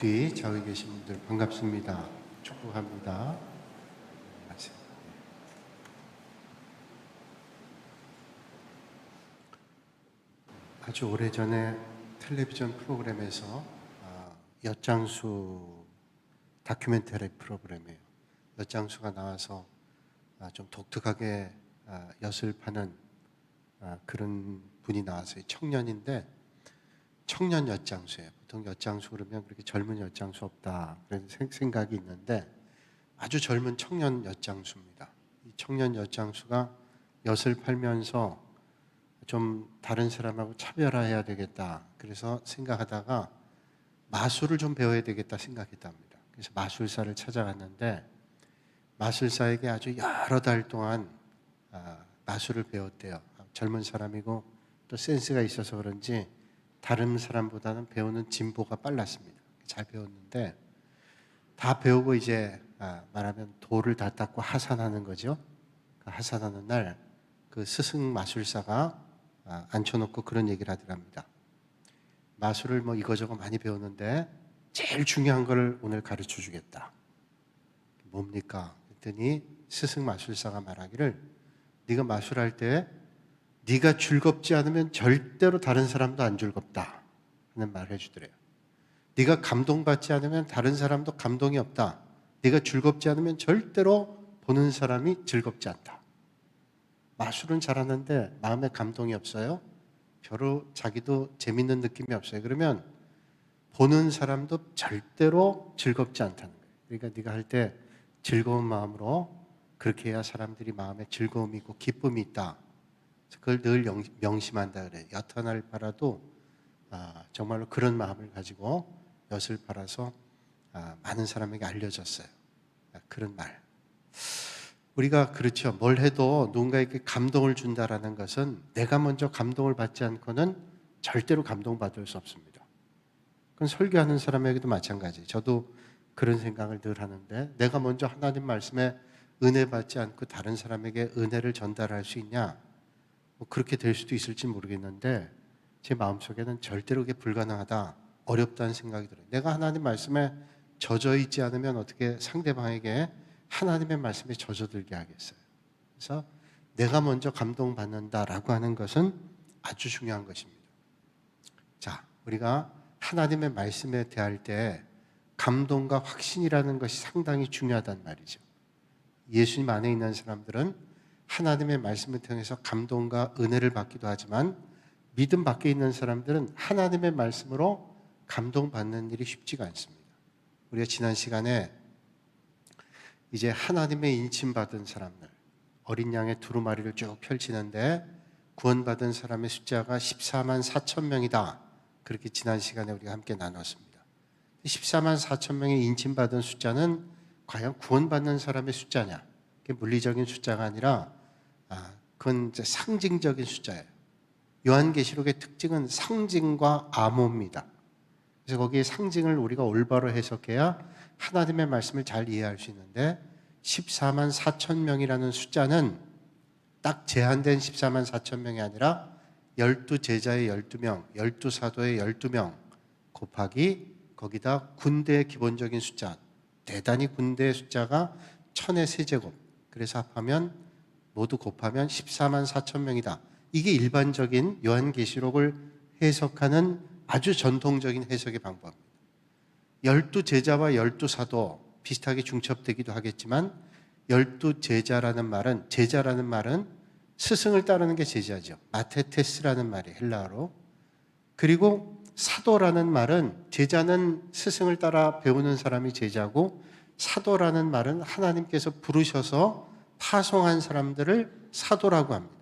뒤 저기 계신 분들 반갑습니다. 축복합니다. 아주 오래전에 텔레비전 프로그램에서 엿장수 다큐멘터리 프로그램이에요. 엿장수가 나와서 좀 독특하게 엿을 파는 그런 분이 나왔어요. 청년인데 청년 엿장수예요. 보통 엿장수 그러면 그렇게 젊은 엿장수 없다 그런 생각이 있는데 아주 젊은 청년 엿장수입니다. 이 청년 엿장수가 엿을 팔면서 좀 다른 사람하고 차별화해야 되겠다. 그래서 생각하다가 마술을 좀 배워야 되겠다 생각했답니다. 그래서 마술사를 찾아갔는데 마술사에게 아주 여러 달 동안 마술을 배웠대요. 젊은 사람이고 또 센스가 있어서 그런지 다른 사람보다는 배우는 진보가 빨랐습니다. 잘 배웠는데 다 배우고 이제 말하면 돌을 다 닦고 하산하는 거죠. 그 하산하는 날 그 스승 마술사가 앉혀놓고 그런 얘기를 하더랍니다. 마술을 뭐 이거저거 많이 배웠는데 제일 중요한 걸 오늘 가르쳐 주겠다. 뭡니까? 그랬더니 스승 마술사가 말하기를 네가 마술할 때 네가 즐겁지 않으면 절대로 다른 사람도 안 즐겁다 하는 말을 해주더래요. 네가 감동받지 않으면 다른 사람도 감동이 없다. 네가 즐겁지 않으면 절대로 보는 사람이 즐겁지 않다. 마술은 잘하는데 마음에 감동이 없어요. 별로 자기도 재밌는 느낌이 없어요. 그러면 보는 사람도 절대로 즐겁지 않다는 거예요. 그러니까 네가 할 때 즐거운 마음으로 그렇게 해야 사람들이 마음에 즐거움이 있고 기쁨이 있다. 그걸 늘 명심한다 그래요. 엿 하나를 팔아도 정말로 그런 마음을 가지고 엿을 팔아서 많은 사람에게 알려졌어요. 그런 말. 우리가 그렇죠. 뭘 해도 누군가에게 감동을 준다라는 것은 내가 먼저 감동을 받지 않고는 절대로 감동받을 수 없습니다. 그건 설교하는 사람에게도 마찬가지. 저도 그런 생각을 늘 하는데 내가 먼저 하나님 말씀에 은혜 받지 않고 다른 사람에게 은혜를 전달할 수 있냐? 뭐 그렇게 될 수도 있을지 모르겠는데 제 마음속에는 절대로 그게 불가능하다, 어렵다는 생각이 들어요. 내가 하나님 말씀에 젖어 있지 않으면 어떻게 상대방에게 하나님의 말씀에 젖어들게 하겠어요. 그래서 내가 먼저 감동받는다라고 하는 것은 아주 중요한 것입니다. 자, 우리가 하나님의 말씀에 대할 때 감동과 확신이라는 것이 상당히 중요하단 말이죠. 예수님 안에 있는 사람들은 하나님의 말씀을 통해서 감동과 은혜를 받기도 하지만 믿음 밖에 있는 사람들은 하나님의 말씀으로 감동받는 일이 쉽지가 않습니다. 우리가 지난 시간에 이제 하나님의 인침받은 사람들, 어린 양의 두루마리를 쭉 펼치는데 구원받은 사람의 숫자가 14만 4천 명이다. 그렇게 지난 시간에 우리가 함께 나눴습니다. 14만 4천 명의 인침받은 숫자는 과연 구원받는 사람의 숫자냐? 그게 물리적인 숫자가 아니라 그건 이제 상징적인 숫자예요. 요한계시록의 특징은 상징과 암호입니다. 그래서 거기에 상징을 우리가 올바로 해석해야 하나님의 말씀을 잘 이해할 수 있는데 14만 4천 명이라는 숫자는 딱 제한된 14만 4천 명이 아니라 12제자의 12명, 12사도의 12명 곱하기 거기다 군대의 기본적인 숫자, 대단히 군대의 숫자가 1000의 세제곱, 그래서 합하면 모두 곱하면 14만 4천 명이다. 이게 일반적인 요한계시록을 해석하는 아주 전통적인 해석의 방법입니다. 12제자와 12사도 비슷하게 중첩되기도 하겠지만 12제자라는 말은, 제자라는 말은 스승을 따르는 게 제자죠. 마테테스라는 말이 헬라어로. 그리고 사도라는 말은, 제자는 스승을 따라 배우는 사람이 제자고 사도라는 말은 하나님께서 부르셔서 파송한 사람들을 사도라고 합니다.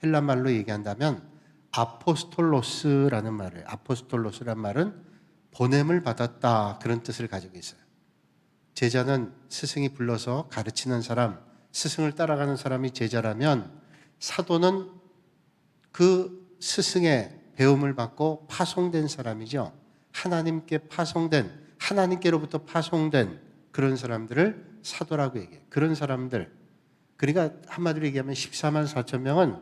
헬라 말로 얘기한다면 아포스톨로스라는 말이에요. 아포스톨로스란 말은 보냄을 받았다, 그런 뜻을 가지고 있어요. 제자는 스승이 불러서 가르치는 사람, 스승을 따라가는 사람이 제자라면 사도는 그 스승의 배움을 받고 파송된 사람이죠. 하나님께 파송된, 하나님께로부터 파송된 그런 사람들을 사도라고 얘기해요. 그런 사람들. 그러니까 한마디로 얘기하면 14만 4천 명은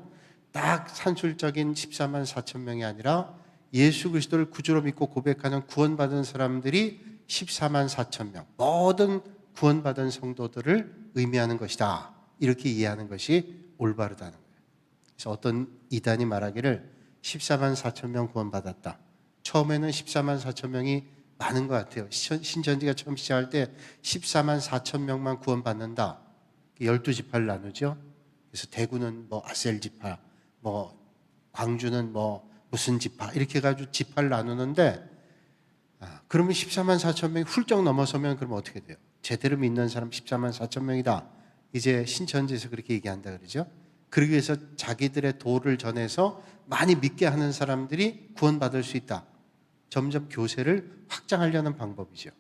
딱 산술적인 14만 4천 명이 아니라 예수 그리스도를 구주로 믿고 고백하는 구원받은 사람들이 14만 4천 명, 모든 구원받은 성도들을 의미하는 것이다. 이렇게 이해하는 것이 올바르다는 거예요. 그래서 어떤 이단이 말하기를 14만 4천 명 구원받았다. 처음에는 14만 4천 명이 많은 것 같아요. 신천지가 처음 시작할 때 14만 4천 명만 구원받는다. 12지파를 나누죠. 그래서 대구는 뭐 아셀 지파, 뭐 광주는 뭐 무슨 지파 이렇게 해가지고 지파를 나누는데, 그러면 14만 4천 명이 훌쩍 넘어서면 그러면 어떻게 돼요? 제대로 믿는 사람 14만 4천 명이다. 이제 신천지에서 그렇게 얘기한다 그러죠. 그러기 위해서 자기들의 도를 전해서 많이 믿게 하는 사람들이 구원받을 수 있다. 점점 교세를 확장하려는 방법이죠.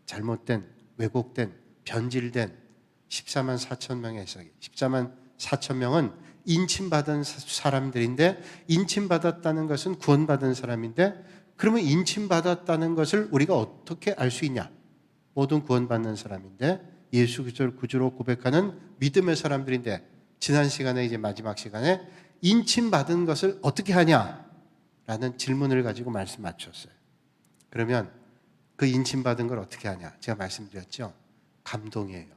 잘못된, 왜곡된, 변질된 14만 4천 명의 해석이. 14만 4천 명은 인침받은 사람들인데, 인침받았다는 것은 구원받은 사람인데, 그러면 인침받았다는 것을 우리가 어떻게 알 수 있냐? 모든 구원받는 사람인데 예수 그리스도를 구주로 고백하는 믿음의 사람들인데, 지난 시간에 이제 마지막 시간에 인침받은 것을 어떻게 하냐라는 질문을 가지고 말씀 맞췄어요. 그러면 그 인침받은 걸 어떻게 하냐? 제가 말씀드렸죠. 감동이에요.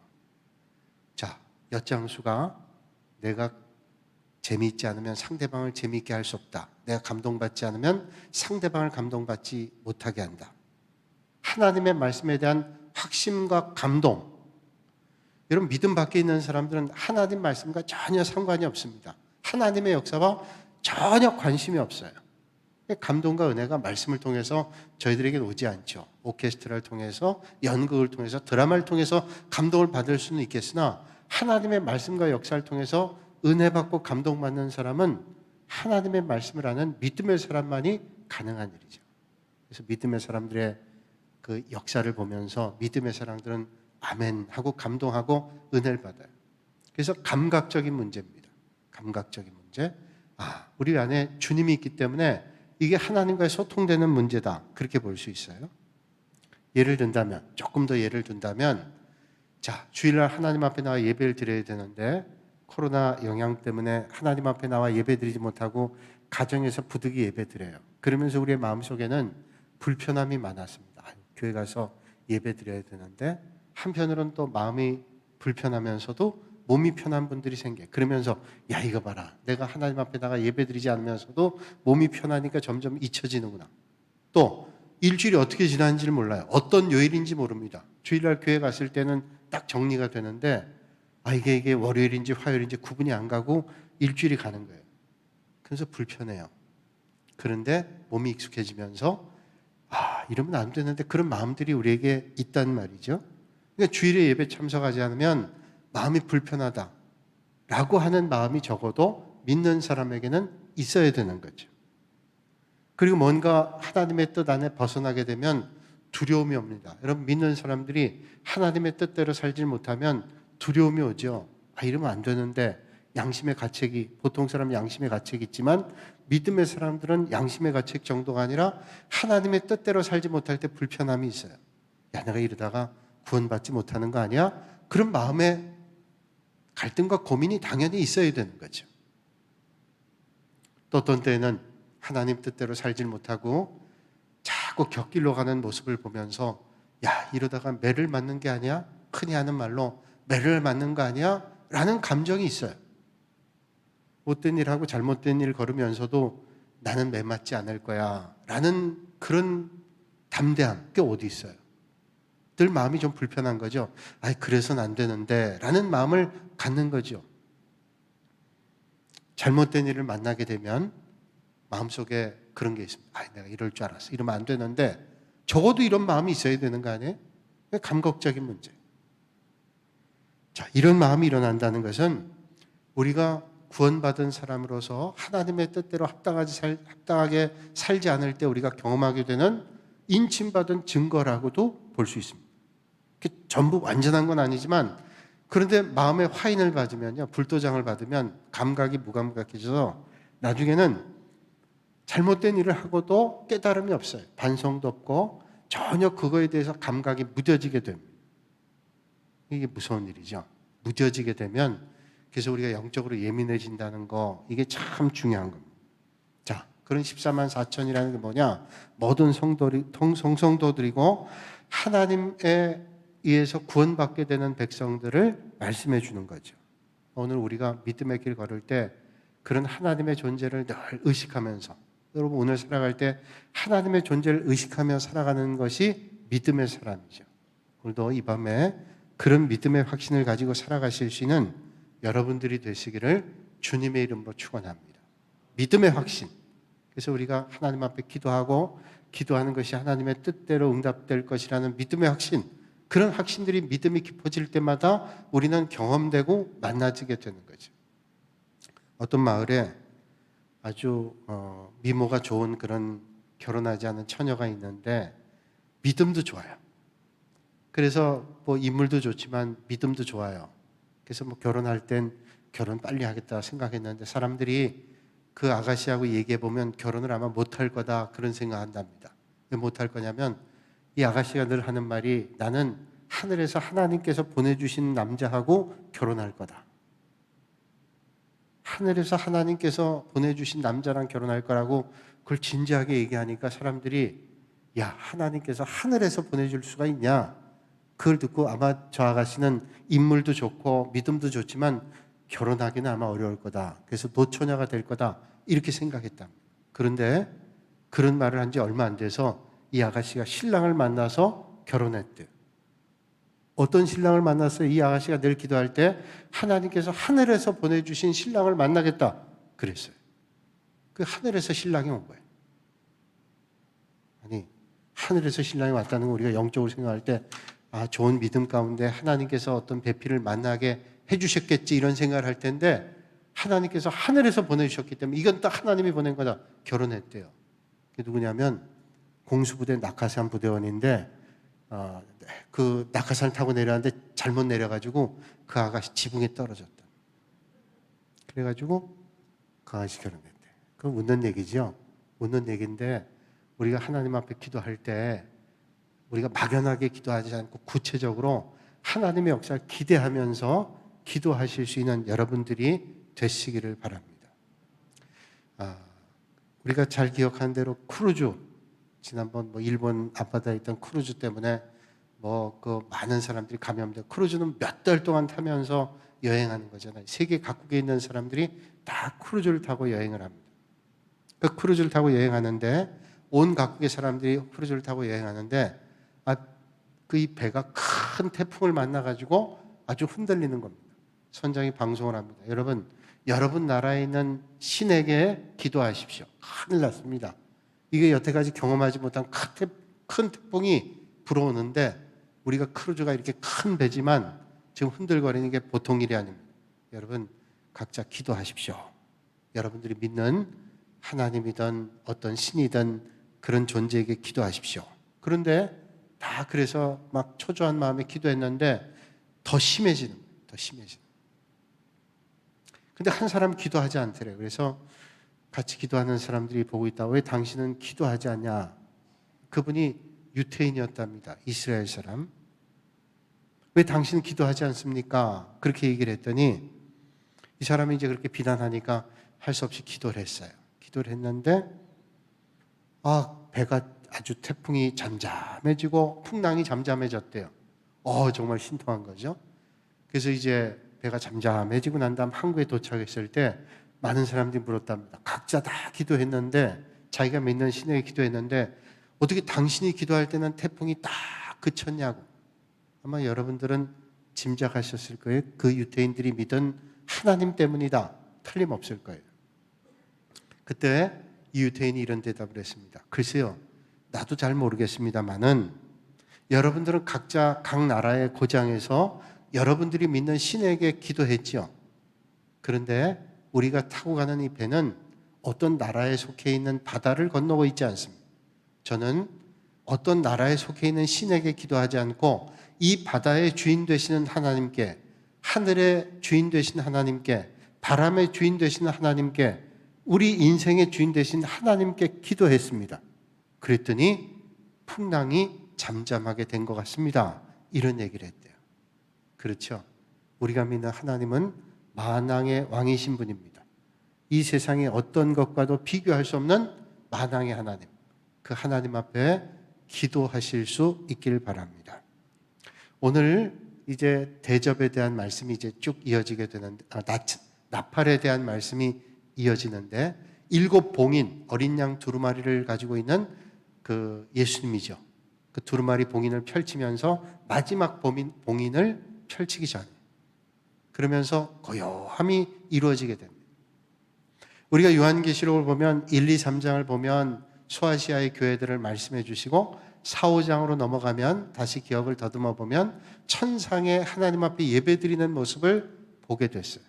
자, 엿장수가 내가 재미있지 않으면 상대방을 재미있게 할 수 없다. 내가 감동받지 않으면 상대방을 감동받지 못하게 한다. 하나님의 말씀에 대한 확신과 감동. 여러분, 믿음 밖에 있는 사람들은 하나님 말씀과 전혀 상관이 없습니다. 하나님의 역사와 전혀 관심이 없어요. 감동과 은혜가 말씀을 통해서 저희들에게 오지 않죠. 오케스트라를 통해서, 연극을 통해서, 드라마를 통해서 감동을 받을 수는 있겠으나, 하나님의 말씀과 역사를 통해서 은혜 받고 감동받는 사람은 하나님의 말씀을 아는 믿음의 사람만이 가능한 일이죠. 그래서 믿음의 사람들의 그 역사를 보면서 믿음의 사람들은 아멘 하고 감동하고 은혜를 받아요. 그래서 감각적인 문제입니다. 감각적인 문제. 우리 안에 주님이 있기 때문에 이게 하나님과의 소통되는 문제다. 그렇게 볼 수 있어요. 예를 든다면, 조금 더 예를 든다면, 자, 주일날 하나님 앞에 나와 예배를 드려야 되는데 코로나 영향 때문에 하나님 앞에 나와 예배 드리지 못하고 가정에서 부득이 예배 드려요. 그러면서 우리의 마음속에는 불편함이 많았습니다. 교회 가서 예배 드려야 되는데, 한편으로는 또 마음이 불편하면서도 몸이 편한 분들이 생겨요. 그러면서 야, 이거 봐라, 내가 하나님 앞에 나가 예배 드리지 않으면서도 몸이 편하니까 점점 잊혀지는구나. 또 일주일이 어떻게 지났는지를 몰라요. 어떤 요일인지 모릅니다. 주일날 교회 갔을 때는 딱 정리가 되는데, 이게 월요일인지 화요일인지 구분이 안 가고 일주일이 가는 거예요. 그래서 불편해요. 그런데 몸이 익숙해지면서 이러면 안 되는데, 그런 마음들이 우리에게 있단 말이죠. 그러니까 주일에 예배 참석하지 않으면 마음이 불편하다라고 하는 마음이 적어도 믿는 사람에게는 있어야 되는 거죠. 그리고 뭔가 하나님의 뜻 안에 벗어나게 되면 두려움이 옵니다. 여러분, 믿는 사람들이 하나님의 뜻대로 살지 못하면 두려움이 오죠. 이러면 안 되는데, 양심의 가책이, 보통 사람은 양심의 가책이 있지만 믿음의 사람들은 양심의 가책 정도가 아니라 하나님의 뜻대로 살지 못할 때 불편함이 있어요. 야, 내가 이러다가 구원받지 못하는 거 아니야? 그런 마음에 갈등과 고민이 당연히 있어야 되는 거죠. 또 어떤 때는 하나님 뜻대로 살지 못하고 자꾸 곁길로 가는 모습을 보면서 야, 이러다가 매를 맞는 게 아니야? 흔히 하는 말로 매를 맞는 거 아니야? 라는 감정이 있어요. 못된 일하고 잘못된 일 걸으면서도 나는 매 맞지 않을 거야 라는 그런 담대함, 그게 어디 있어요? 늘 마음이 좀 불편한 거죠. 그래서는 안 되는데 라는 마음을 갖는 거죠. 잘못된 일을 만나게 되면 마음속에 그런 게 있습니다. 내가 이럴 줄 알았어. 이러면 안 되는데, 적어도 이런 마음이 있어야 되는 거 아니에요? 감각적인 문제. 자, 이런 마음이 일어난다는 것은 우리가 구원받은 사람으로서 하나님의 뜻대로 합당하게 살지 않을 때 우리가 경험하게 되는 인침받은 증거라고도 볼 수 있습니다. 전부 완전한 건 아니지만, 그런데 마음의 화인을 받으면요, 불도장을 받으면 감각이 무감각해져서 나중에는 잘못된 일을 하고도 깨달음이 없어요. 반성도 없고 전혀 그거에 대해서 감각이 무뎌지게 됩니다. 이게 무서운 일이죠. 무뎌지게 되면, 그래서 우리가 영적으로 예민해진다는 거, 이게 참 중요한 겁니다. 자, 그런 14만 4천이라는 게 뭐냐? 모든 성도들이고 하나님에 의해서 구원받게 되는 백성들을 말씀해 주는 거죠. 오늘 우리가 믿음의 길 걸을 때 그런 하나님의 존재를 늘 의식하면서, 여러분 오늘 살아갈 때 하나님의 존재를 의식하며 살아가는 것이 믿음의 사람이죠. 오늘도 이 밤에 그런 믿음의 확신을 가지고 살아가실 수 있는 여러분들이 되시기를 주님의 이름으로 축원합니다. 믿음의 확신. 그래서 우리가 하나님 앞에 기도하고 기도하는 것이 하나님의 뜻대로 응답될 것이라는 믿음의 확신, 그런 확신들이 믿음이 깊어질 때마다 우리는 경험되고 만나지게 되는 거죠. 어떤 마을에 아주 미모가 좋은 그런 결혼하지 않은 처녀가 있는데 믿음도 좋아요. 그래서 뭐 인물도 좋지만 믿음도 좋아요. 그래서 뭐 결혼할 땐 결혼 빨리 하겠다 생각했는데 사람들이 그 아가씨하고 얘기해 보면 결혼을 아마 못할 거다 그런 생각한답니다. 왜 못할 거냐면 이 아가씨가 늘 하는 말이 나는 하늘에서 하나님께서 보내주신 남자하고 결혼할 거다. 하늘에서 하나님께서 보내주신 남자랑 결혼할 거라고 그걸 진지하게 얘기하니까 사람들이 야, 하나님께서 하늘에서 보내줄 수가 있냐? 그걸 듣고 아마 저 아가씨는 인물도 좋고 믿음도 좋지만 결혼하기는 아마 어려울 거다. 그래서 노처녀가 될 거다. 이렇게 생각했답니다. 그런데 그런 말을 한 지 얼마 안 돼서 이 아가씨가 신랑을 만나서 결혼했대요. 어떤 신랑을 만났어요? 이 아가씨가 늘 기도할 때 하나님께서 하늘에서 보내주신 신랑을 만나겠다 그랬어요. 그 하늘에서 신랑이 온 거예요. 아니, 하늘에서 신랑이 왔다는 거 우리가 영적으로 생각할 때 좋은 믿음 가운데 하나님께서 어떤 배필을 만나게 해주셨겠지 이런 생각을 할 텐데 하나님께서 하늘에서 보내주셨기 때문에 이건 딱 하나님이 보낸 거다. 결혼했대요. 그게 누구냐면 공수부대 낙하산 부대원인데 그 낙하산을 타고 내려왔는데 잘못 내려가지고 그 아가씨 지붕에 떨어졌다. 그래가지고 그 아가씨 결혼했대. 그건 웃는 얘기죠. 웃는 얘기인데 우리가 하나님 앞에 기도할 때 우리가 막연하게 기도하지 않고 구체적으로 하나님의 역사를 기대하면서 기도하실 수 있는 여러분들이 되시기를 바랍니다. 우리가 잘 기억하는 대로 크루즈, 지난번 일본 앞바다에 있던 크루즈 때문에 그 많은 사람들이 감염돼. 크루즈는 몇 달 동안 타면서 여행하는 거잖아요. 세계 각국에 있는 사람들이 다 크루즈를 타고 여행을 합니다. 그 크루즈를 타고 여행하는데 온 각국의 사람들이 크루즈를 타고 여행하는데 그 이 배가 큰 태풍을 만나가지고 아주 흔들리는 겁니다. 선장이 방송을 합니다. 여러분 나라에 있는 신에게 기도하십시오. 큰일 났습니다. 이게 여태까지 경험하지 못한 큰 태풍이 불어오는데 우리가 크루즈가 이렇게 큰 배지만 지금 흔들거리는 게 보통 일이 아닙니다. 여러분 각자 기도하십시오. 여러분들이 믿는 하나님이든 어떤 신이든 그런 존재에게 기도하십시오. 그런데 다 그래서 막 초조한 마음에 기도했는데 더 심해지는. 근데 한 사람 기도하지 않더래요. 그래서 같이 기도하는 사람들이 보고 있다. 왜 당신은 기도하지 않냐? 그분이 유태인이었답니다. 이스라엘 사람. 왜 당신은 기도하지 않습니까? 그렇게 얘기를 했더니 이 사람이 이제 그렇게 비난하니까 할 수 없이 기도를 했어요. 기도를 했는데 배가 아주 태풍이 잠잠해지고 풍랑이 잠잠해졌대요. 정말 신통한 거죠. 그래서 이제 배가 잠잠해지고 난 다음 항구에 도착했을 때 많은 사람들이 물었답니다. 각자 다 기도했는데 자기가 믿는 신에게 기도했는데 어떻게 당신이 기도할 때는 태풍이 딱 그쳤냐고. 아마 여러분들은 짐작하셨을 거예요. 그 유태인들이 믿은 하나님 때문이다. 틀림없을 거예요. 그때 이 유태인이 이런 대답을 했습니다. 글쎄요, 나도 잘 모르겠습니다만은 여러분들은 각자 각 나라의 고장에서 여러분들이 믿는 신에게 기도했지요. 그런데 우리가 타고 가는 이 배는 어떤 나라에 속해 있는 바다를 건너고 있지 않습니다. 저는 어떤 나라에 속해 있는 신에게 기도하지 않고 이 바다의 주인 되시는 하나님께, 하늘의 주인 되신 하나님께, 바람의 주인 되시는 하나님께, 우리 인생의 주인 되신 하나님께 기도했습니다. 그랬더니 풍랑이 잠잠하게 된 것 같습니다. 이런 얘기를 했대요. 그렇죠. 우리가 믿는 하나님은 만왕의 왕이신 분입니다. 이 세상의 어떤 것과도 비교할 수 없는 만왕의 하나님. 그 하나님 앞에 기도하실 수 있길 바랍니다. 오늘 이제 대접에 대한 말씀이 이제 쭉 이어지게 되는데, 나팔에 대한 말씀이 이어지는데, 7 봉인 어린 양 두루마리를 가지고 있는 그 예수님이죠. 그 두루마리 봉인을 펼치면서 마지막 봉인을 펼치기 전에, 그러면서 고요함이 이루어지게 됩니다. 우리가 요한계시록을 보면 1, 2, 3장을 보면 소아시아의 교회들을 말씀해 주시고 4, 5장으로 넘어가면 다시 기억을 더듬어 보면 천상의 하나님 앞에 예배드리는 모습을 보게 됐어요.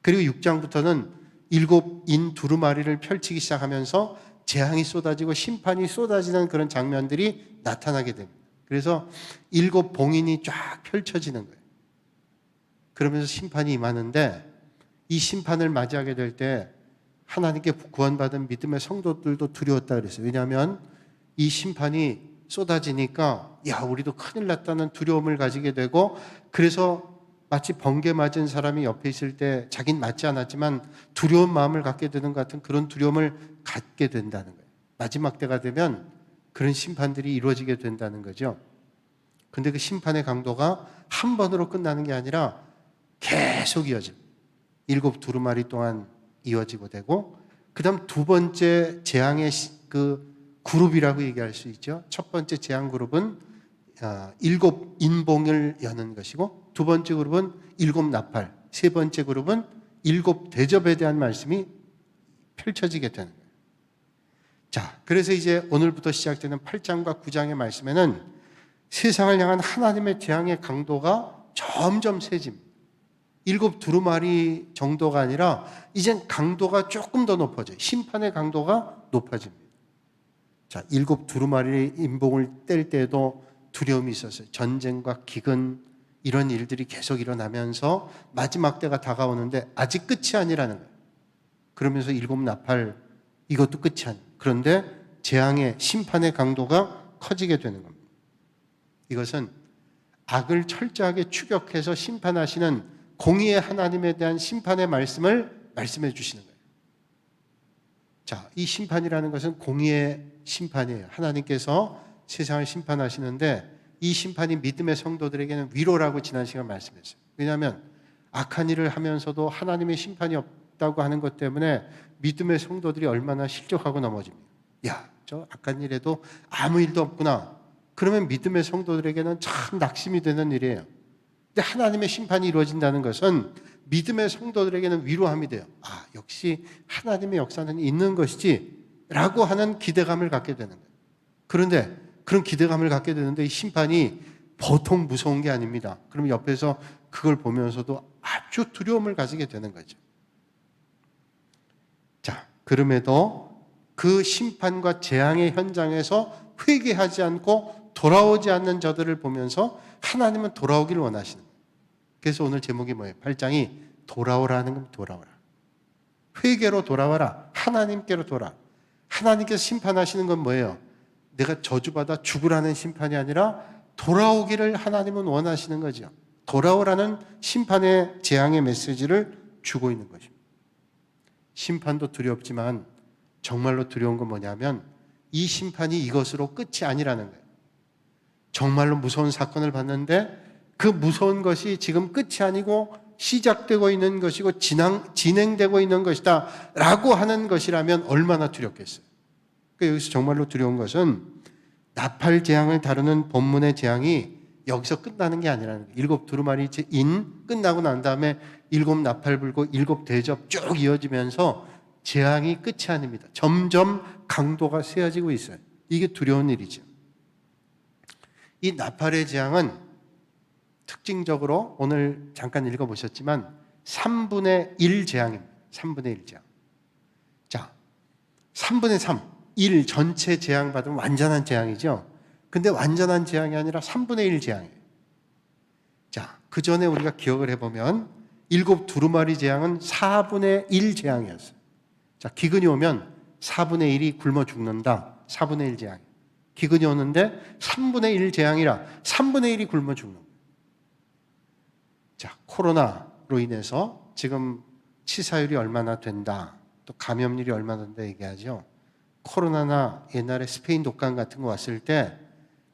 그리고 6장부터는 7인 두루마리를 펼치기 시작하면서 재앙이 쏟아지고 심판이 쏟아지는 그런 장면들이 나타나게 됩니다. 그래서 7 봉인이 쫙 펼쳐지는 거예요. 그러면서 심판이 임하는데, 이 심판을 맞이하게 될 때 하나님께 구원받은 믿음의 성도들도 두려웠다 그랬어요. 왜냐하면 이 심판이 쏟아지니까 야, 우리도 큰일 났다는 두려움을 가지게 되고, 그래서 마치 번개 맞은 사람이 옆에 있을 때 자긴 맞지 않았지만 두려운 마음을 갖게 되는 것 같은 그런 두려움을 갖게 된다는 거예요. 마지막 때가 되면 그런 심판들이 이루어지게 된다는 거죠. 근데 그 심판의 강도가 한 번으로 끝나는 게 아니라 계속 이어집니다. 7 두루마리 동안 이어지고 되고, 그 다음 두 번째 재앙의 그 그룹이라고 얘기할 수 있죠. 첫 번째 재앙 그룹은 7 인봉을 여는 것이고, 두 번째 그룹은 7 나팔, 세 번째 그룹은 7 대접에 대한 말씀이 펼쳐지게 되는 거예요. 자, 그래서 이제 오늘부터 시작되는 8장과 9장의 말씀에는 세상을 향한 하나님의 재앙의 강도가 점점 세집니다. 7 두루마리 정도가 아니라 이젠 강도가 조금 더 높아져요. 심판의 강도가 높아집니다. 자, 7 두루마리 인봉을 뗄 때에도 두려움이 있었어요. 전쟁과 기근, 이런 일들이 계속 일어나면서 마지막 때가 다가오는데 아직 끝이 아니라는 거예요. 그러면서 7 나팔, 이것도 끝이 아니에요. 그런데 재앙의 심판의 강도가 커지게 되는 겁니다. 이것은 악을 철저하게 추격해서 심판하시는 공의의 하나님에 대한 심판의 말씀을 말씀해 주시는 거예요. 자, 이 심판이라는 것은 공의의 심판이에요. 하나님께서 세상을 심판하시는데 이 심판이 믿음의 성도들에게는 위로라고 지난 시간 말씀했어요. 왜냐하면 악한 일을 하면서도 하나님의 심판이 없다고 하는 것 때문에 믿음의 성도들이 얼마나 실족하고 넘어집니다. 야, 저 악한 일에도 아무 일도 없구나. 그러면 믿음의 성도들에게는 참 낙심이 되는 일이에요. 근데 하나님의 심판이 이루어진다는 것은 믿음의 성도들에게는 위로함이 돼요. 아, 역시 하나님의 역사는 있는 것이지 라고 하는 기대감을 갖게 되는 거예요. 그런데 그런 기대감을 갖게 되는데 이 심판이 보통 무서운 게 아닙니다. 그럼 옆에서 그걸 보면서도 아주 두려움을 가지게 되는 거죠. 자, 그럼에도 그 심판과 재앙의 현장에서 회개하지 않고 돌아오지 않는 저들을 보면서 하나님은 돌아오기를 원하시는 거예요. 그래서 오늘 제목이 뭐예요? 8장이 돌아오라는 건 돌아오라. 회개로 돌아와라. 하나님께로 돌아. 하나님께서 심판하시는 건 뭐예요? 내가 저주받아 죽으라는 심판이 아니라 돌아오기를 하나님은 원하시는 거죠. 돌아오라는 심판의 재앙의 메시지를 주고 있는 것입니다. 심판도 두렵지만 정말로 두려운 건 뭐냐면 이 심판이 이것으로 끝이 아니라는 거예요. 정말로 무서운 사건을 봤는데 그 무서운 것이 지금 끝이 아니고 시작되고 있는 것이고 진행되고 있는 것이다 라고 하는 것이라면 얼마나 두렵겠어요. 그러니까 여기서 정말로 두려운 것은 나팔 재앙을 다루는 본문의 재앙이 여기서 끝나는 게 아니라는 거예요. 7 두루마리 인 끝나고 난 다음에 7 나팔 불고 7 대접 쭉 이어지면서 재앙이 끝이 아닙니다. 점점 강도가 세어지고 있어요. 이게 두려운 일이죠. 이 나팔의 재앙은 특징적으로 오늘 잠깐 읽어보셨지만 3분의 1 재앙입니다. 3분의 1 재앙. 자, 3분의 3, 1 전체 재앙 받으면 완전한 재앙이죠. 근데 완전한 재앙이 아니라 3분의 1 재앙이에요. 자, 그 전에 우리가 기억을 해보면 7 두루마리 재앙은 4분의 1 재앙이었어요. 자, 기근이 오면 4분의 1이 굶어 죽는다. 4분의 1 재앙. 기근이 오는데 3분의 1 재앙이라 3분의 1이 굶어 죽는 거예요. 자, 코로나로 인해서 지금 치사율이 얼마나 된다, 또 감염률이 얼마나 된다 얘기하죠. 코로나나 옛날에 스페인 독감 같은 거 왔을 때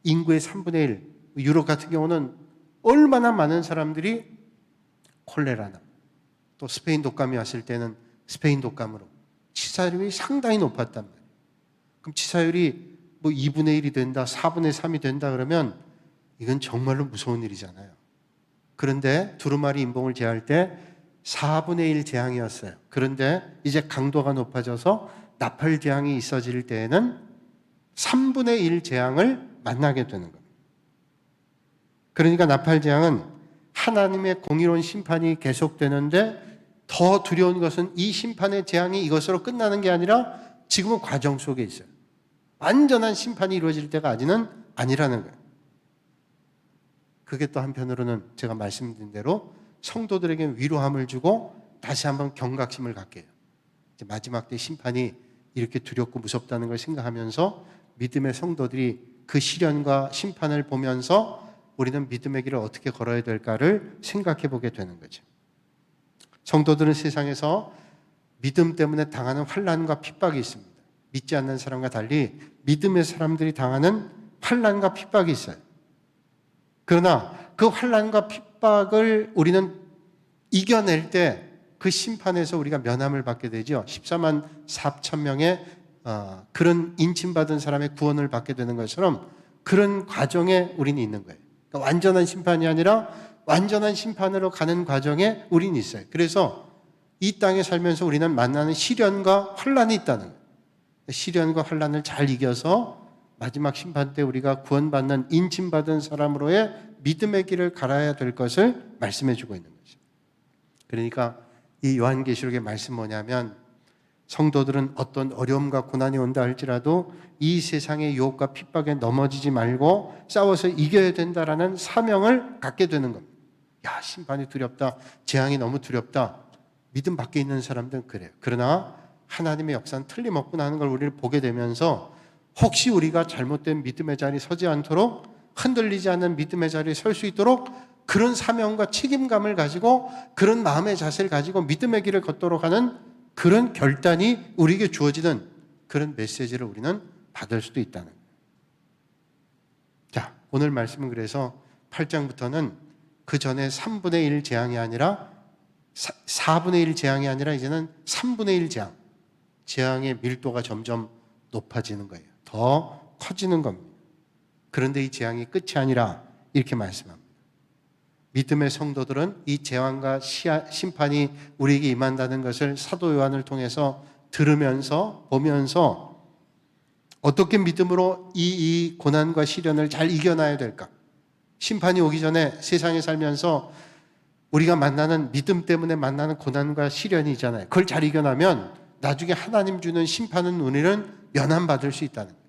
인구의 3분의 1, 유럽 같은 경우는 얼마나 많은 사람들이 콜레라나 또 스페인 독감이 왔을 때는 스페인 독감으로 치사율이 상당히 높았단 말이에요. 그럼 치사율이 뭐 2분의 1이 된다, 4분의 3이 된다 그러면 이건 정말로 무서운 일이잖아요. 그런데 두루마리 인봉을 제할 때 4분의 1 재앙이었어요. 그런데 이제 강도가 높아져서 나팔 재앙이 있어질 때에는 3분의 1 재앙을 만나게 되는 겁니다. 그러니까 나팔 재앙은 하나님의 공의로운 심판이 계속되는데 더 두려운 것은 이 심판의 재앙이 이것으로 끝나는 게 아니라 지금은 과정 속에 있어요. 완전한 심판이 이루어질 때가 아니라는 거예요. 그게 또 한편으로는 제가 말씀드린 대로 성도들에게 위로함을 주고 다시 한번 경각심을 갖게 해요. 이제 마지막 때 심판이 이렇게 두렵고 무섭다는 걸 생각하면서 믿음의 성도들이 그 시련과 심판을 보면서 우리는 믿음의 길을 어떻게 걸어야 될까를 생각해 보게 되는 거죠. 성도들은 세상에서 믿음 때문에 당하는 환난과 핍박이 있습니다. 믿지 않는 사람과 달리 믿음의 사람들이 당하는 환난과 핍박이 있어요. 그러나 그 환난과 핍박을 우리는 이겨낼 때 그 심판에서 우리가 면함을 받게 되죠. 14만 4천 명의 그런 인침받은 사람의 구원을 받게 되는 것처럼 그런 과정에 우리는 있는 거예요. 그러니까 완전한 심판이 아니라 완전한 심판으로 가는 과정에 우리는 있어요. 그래서 이 땅에 살면서 우리는 만나는 시련과 환난이 있다는 거예요. 시련과 환난을 잘 이겨서 마지막 심판 때 우리가 구원받는 인침받은 사람으로의 믿음의 길을 갈아야 될 것을 말씀해 주고 있는 거죠. 그러니까 이 요한계시록의 말씀 뭐냐면 성도들은 어떤 어려움과 고난이 온다 할지라도 이 세상의 유혹과 핍박에 넘어지지 말고 싸워서 이겨야 된다라는 사명을 갖게 되는 겁니다. 야, 심판이 두렵다. 재앙이 너무 두렵다. 믿음 밖에 있는 사람들은 그래요. 그러나 하나님의 역사는 틀림없구나 하는 걸 우리를 보게 되면서 혹시 우리가 잘못된 믿음의 자리에 서지 않도록 흔들리지 않는 믿음의 자리에 설 수 있도록 그런 사명과 책임감을 가지고 그런 마음의 자세를 가지고 믿음의 길을 걷도록 하는 그런 결단이 우리에게 주어지는 그런 메시지를 우리는 받을 수도 있다는 거예요. 자, 오늘 말씀은 그래서 8장부터는 그 전에 3분의 1 재앙이 아니라 4분의 1 재앙이 아니라 이제는 3분의 1 재앙. 재앙의 밀도가 점점 높아지는 거예요. 더 커지는 겁니다. 그런데 이 재앙이 끝이 아니라 이렇게 말씀합니다. 믿음의 성도들은 이 재앙과 심판이 우리에게 임한다는 것을 사도 요한을 통해서 들으면서 보면서 어떻게 믿음으로 이 고난과 시련을 잘 이겨나야 될까? 심판이 오기 전에 세상에 살면서 우리가 만나는 믿음 때문에 만나는 고난과 시련이 있잖아요. 그걸 잘 이겨나면 나중에 하나님 주는 심판은 우리는 면함받을 수 있다는 거예요.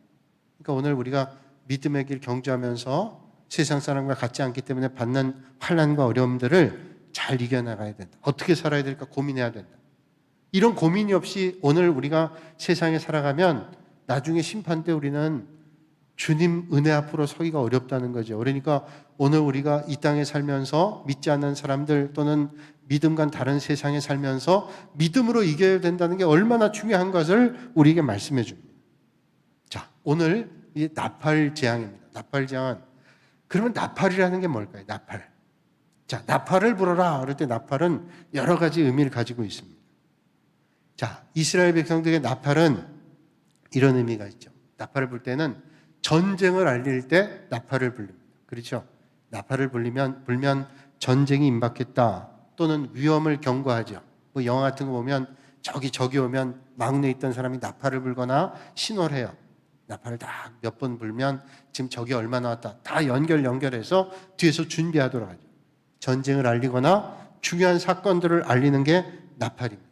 그러니까 오늘 우리가 믿음의 길 경주하면서 세상 사람과 같지 않기 때문에 받는 환난과 어려움들을 잘 이겨나가야 된다. 어떻게 살아야 될까 고민해야 된다. 이런 고민이 없이 오늘 우리가 세상에 살아가면 나중에 심판 때 우리는 주님 은혜 앞으로 서기가 어렵다는 거죠. 그러니까 오늘 우리가 이 땅에 살면서 믿지 않는 사람들 또는 믿음과 다른 세상에 살면서 믿음으로 이겨야 된다는 게 얼마나 중요한 것을 우리에게 말씀해 줍니다. 자, 오늘 이 나팔 재앙입니다. 나팔 재앙은 그러면 나팔이라는 게 뭘까요? 나팔. 자, 나팔을 불어라. 그럴 때 나팔은 여러 가지 의미를 가지고 있습니다. 자, 이스라엘 백성들에게 나팔은 이런 의미가 있죠. 나팔을 불 때는 전쟁을 알릴 때 나팔을 부릅니다. 그렇죠? 나팔을 불면 전쟁이 임박했다 또는 위험을 경고하죠. 뭐 영화 같은 거 보면 적이 오면 막내에 있던 사람이 나팔을 불거나 신호를 해요. 나팔을 딱 몇 번 불면 지금 적이 얼마나 왔다 다 연결해서 뒤에서 준비하도록 하죠. 전쟁을 알리거나 중요한 사건들을 알리는 게 나팔입니다.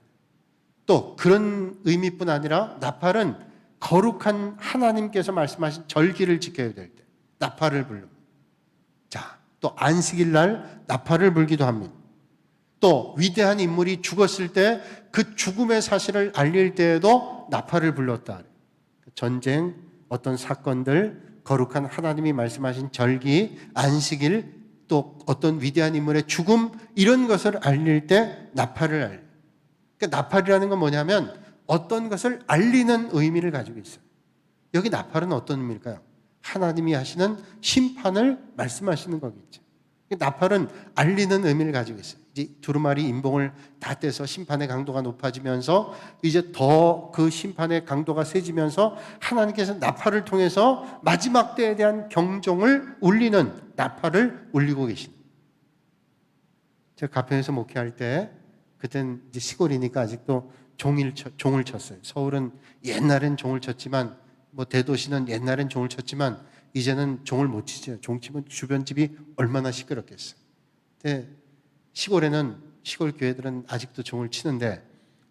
또 그런 의미뿐 아니라 나팔은 거룩한 하나님께서 말씀하신 절기를 지켜야 될 때 나팔을 부릅니다. 자, 또 안식일 날 나팔을 불기도 합니다. 또 위대한 인물이 죽었을 때 그 죽음의 사실을 알릴 때에도 나팔을 불렀다. 전쟁, 어떤 사건들, 거룩한 하나님이 말씀하신 절기, 안식일, 또 어떤 위대한 인물의 죽음 이런 것을 알릴 때 나팔을 알려요. 그러니까 나팔이라는 건 뭐냐면 어떤 것을 알리는 의미를 가지고 있어요. 여기 나팔은 어떤 의미일까요? 하나님이 하시는 심판을 말씀하시는 거겠죠. 나팔은 알리는 의미를 가지고 있어요. 이제 두루마리 인봉을 다 떼서 심판의 강도가 높아지면서 이제 더 그 심판의 강도가 세지면서 하나님께서 나팔을 통해서 마지막 때에 대한 경종을 울리는 나팔을 울리고 계신. 제가 가평에서 목회할 때 그땐 이제 시골이니까 아직도 종을 쳤어요. 서울은 옛날엔 종을 쳤지만 뭐 대도시는 옛날엔 종을 쳤지만 이제는 종을 못 치죠. 종 치면 주변 집이 얼마나 시끄럽겠어요. 근데 시골에는 시골 교회들은 아직도 종을 치는데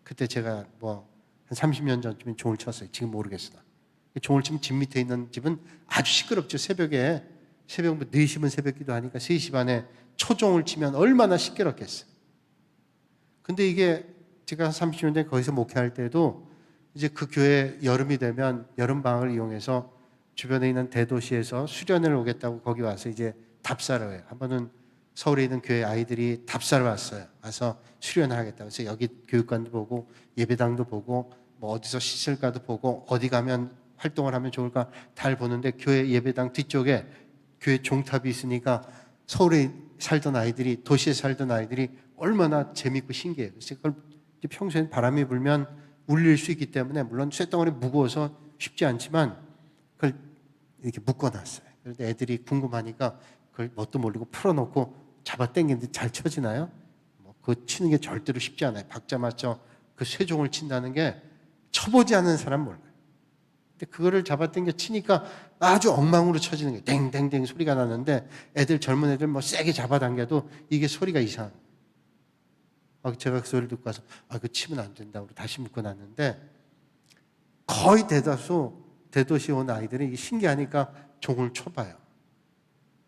그때 제가 뭐 한 30년 전쯤에 종을 쳤어요. 지금 모르겠으나. 종을 치면 집 밑에 있는 집은 아주 시끄럽죠. 새벽에 새벽 4시면 새벽기도 하니까 3시 반에 초종을 치면 얼마나 시끄럽겠어요. 근데 이게 제가 30년 전에 거기서 목회할 때도 이제 그 교회 여름이 되면 여름방학을 이용해서 주변에 있는 대도시에서 수련을 오겠다고 거기 와서 이제 답사를 해요. 한 번은 서울에 있는 교회 아이들이 답사를 왔어요. 와서 수련을 하겠다고. 그래서 여기 교육관도 보고 예배당도 보고 뭐 어디서 씻을까도 보고 어디 가면 활동을 하면 좋을까 다 보는데 교회 예배당 뒤쪽에 교회 종탑이 있으니까 서울에 살던 아이들이 도시에 살던 아이들이 얼마나 재밌고 신기해요. 그래서 그걸 평소에 바람이 불면 울릴 수 있기 때문에 물론 쇳덩어리 무거워서 쉽지 않지만 그걸 이렇게 묶어놨어요. 그런데 애들이 궁금하니까 그걸 뭣도 모르고 풀어놓고 잡아당기는데 잘 쳐지나요? 그거 치는 게 절대로 쉽지 않아요. 박자 맞춰 그 쇠종을 친다는 게 쳐보지 않는 사람 몰라요. 근데 그거를 잡아당겨 치니까 아주 엉망으로 쳐지는 게 땡땡땡 소리가 나는데 애들 젊은 애들 뭐 세게 잡아당겨도 이게 소리가 이상해요. 제가 그 소리를 듣고 가서 그거 치면 안 된다고 다시 묶어놨는데 거의 대다수 대도시 온 아이들이 신기하니까 종을 쳐봐요.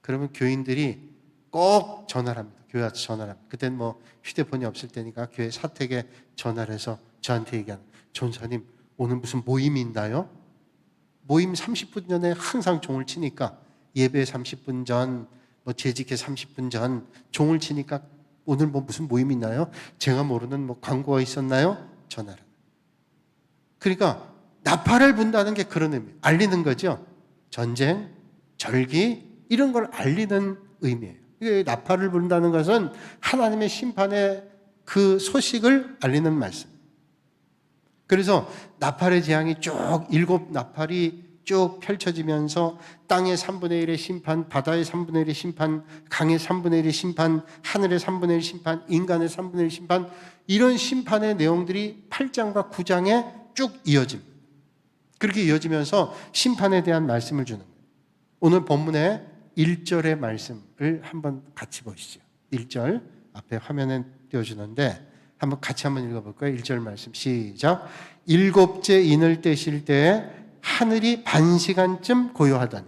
그러면 교인들이 꼭 전화를 합니다. 교회 와서 전화를 합니다. 그때는 뭐 휴대폰이 없을 때니까 교회 사택에 전화를 해서 저한테 얘기하는 전사님 오늘 무슨 모임이 있나요? 모임 30분 전에 항상 종을 치니까 예배 30분 전, 뭐 재직회 30분 전 종을 치니까 오늘 뭐 무슨 모임이 있나요? 제가 모르는 뭐 광고가 있었나요? 전화를. 그러니까 나팔을 분다는 게 그런 의미, 알리는 거죠. 전쟁, 절기 이런 걸 알리는 의미예요. 나팔을 분다는 것은 하나님의 심판의 그 소식을 알리는 말씀. 그래서 나팔의 재앙이 쭉 7 나팔이 쭉 펼쳐지면서 땅의 3분의 1의 심판, 바다의 3분의 1의 심판, 강의 3분의 1의 심판, 하늘의 3분의 1 심판, 인간의 3분의 1 심판 이런 심판의 내용들이 8장과 9장에 쭉 이어집니다. 그렇게 이어지면서 심판에 대한 말씀을 주는 거예요. 오늘 본문의 1절의 말씀을 한번 같이 보시죠. 1절 앞에 화면에 띄워주는데 한번 같이 한번 읽어볼까요? 1절 말씀 시작. 7째 인을 떼실 때에 하늘이 반시간쯤 고요하다니.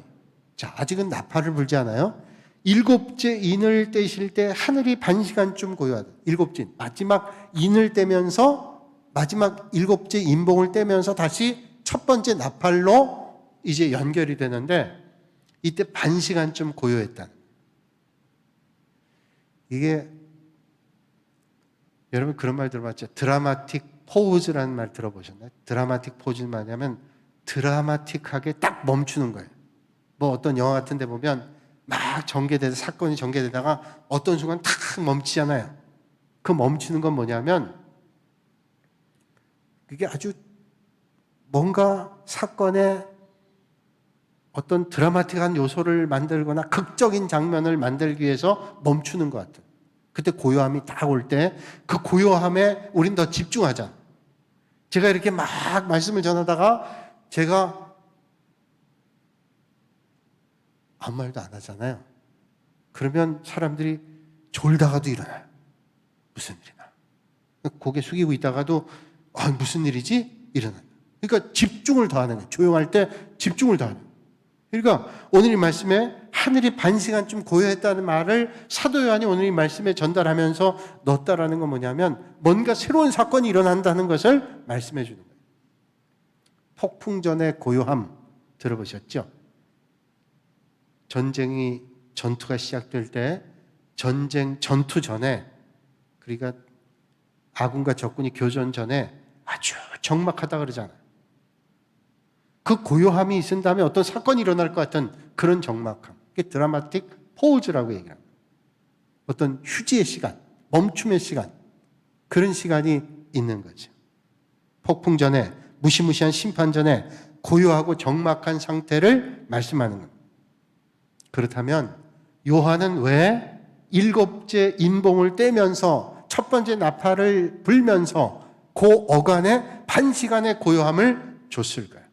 자, 아직은 나팔을 불지 않아요. 7째 인을 떼실 때 하늘이 반시간쯤 고요하다. 7째 마지막 인을 떼면서 마지막 7째 인봉을 떼면서 다시 첫 번째 나팔로 이제 연결이 되는데 이때 반시간쯤 고요했다. 이게 여러분 그런 말 들어봤죠? 드라마틱 포즈라는 말 들어보셨나요? 드라마틱 포즈는 뭐냐면 드라마틱하게 딱 멈추는 거예요. 뭐 어떤 영화 같은 데 보면 막 사건이 전개되다가 어떤 순간 탁 멈추잖아요. 그 멈추는 건 뭐냐면 그게 아주 뭔가 사건에 어떤 드라마틱한 요소를 만들거나 극적인 장면을 만들기 위해서 멈추는 것 같아요. 그때 고요함이 딱 올 때 그 고요함에 우린 더 집중하자. 제가 이렇게 막 말씀을 전하다가 제가 아무 말도 안 하잖아요. 그러면 사람들이 졸다가도 일어나요. 무슨 일이나. 고개 숙이고 있다가도 무슨 일이지? 일어나요. 그러니까 집중을 더하는 거예요. 조용할 때 집중을 더하는 거예요. 그러니까 오늘 이 말씀에 하늘이 반시간쯤 고요했다는 말을 사도 요한이 오늘 이 말씀에 전달하면서 넣었다라는 건 뭐냐면 뭔가 새로운 사건이 일어난다는 것을 말씀해 주는 거예요. 폭풍전의 고요함 들어보셨죠? 전투가 시작될 때 전투 전에 그러니까 아군과 적군이 교전 전에 아주 적막하다 그러잖아요. 그 고요함이 있은 다음에 어떤 사건이 일어날 것 같은 그런 적막함. 그게 드라마틱 포즈라고 얘기합니다. 어떤 휴지의 시간, 멈춤의 시간, 그런 시간이 있는 거죠. 폭풍 전에, 무시무시한 심판 전에 고요하고 적막한 상태를 말씀하는 겁니다. 그렇다면 요한은 왜 7째 인봉을 떼면서 첫 번째 나팔을 불면서 그 어간에 반시간의 고요함을 줬을까요?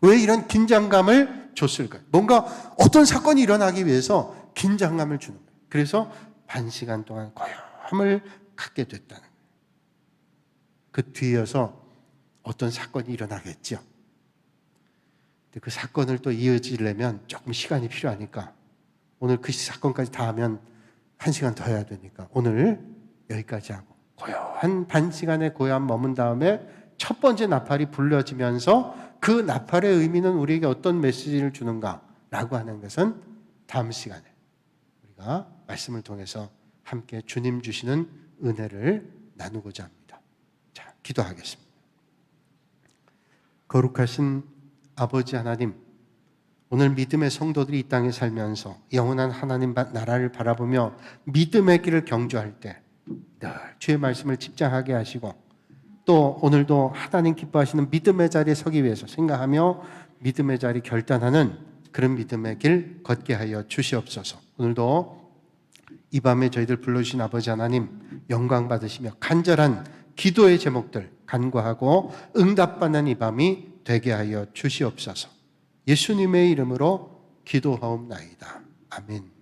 왜 이런 긴장감을 줬을까요? 뭔가 어떤 사건이 일어나기 위해서 긴장감을 주는 거예요. 그래서 반시간 동안 고요함을 갖게 됐다는 거예요. 그 뒤이어서 어떤 사건이 일어나겠죠. 근데 그 사건을 또 이어지려면 조금 시간이 필요하니까 오늘 그 사건까지 다 하면 1시간 더 해야 되니까 오늘 여기까지 하고 고요한 반시간의 고요함 머문 다음에 첫 번째 나팔이 불려지면서 그 나팔의 의미는 우리에게 어떤 메시지를 주는가라고 하는 것은 다음 시간에 우리가 말씀을 통해서 함께 주님 주시는 은혜를 나누고자 합니다. 자, 기도하겠습니다. 거룩하신 아버지 하나님, 오늘 믿음의 성도들이 이 땅에 살면서 영원한 하나님 나라를 바라보며 믿음의 길을 경주할 때 늘 주의 말씀을 집중하게 하시고 또 오늘도 하나님 기뻐하시는 믿음의 자리에 서기 위해서 생각하며 믿음의 자리 결단하는 그런 믿음의 길 걷게 하여 주시옵소서. 오늘도 이 밤에 저희들 불러주신 아버지 하나님 영광 받으시며 간절한 기도의 제목들 간구하고 응답받는 이 밤이 되게 하여 주시옵소서. 예수님의 이름으로 기도하옵나이다. 아멘.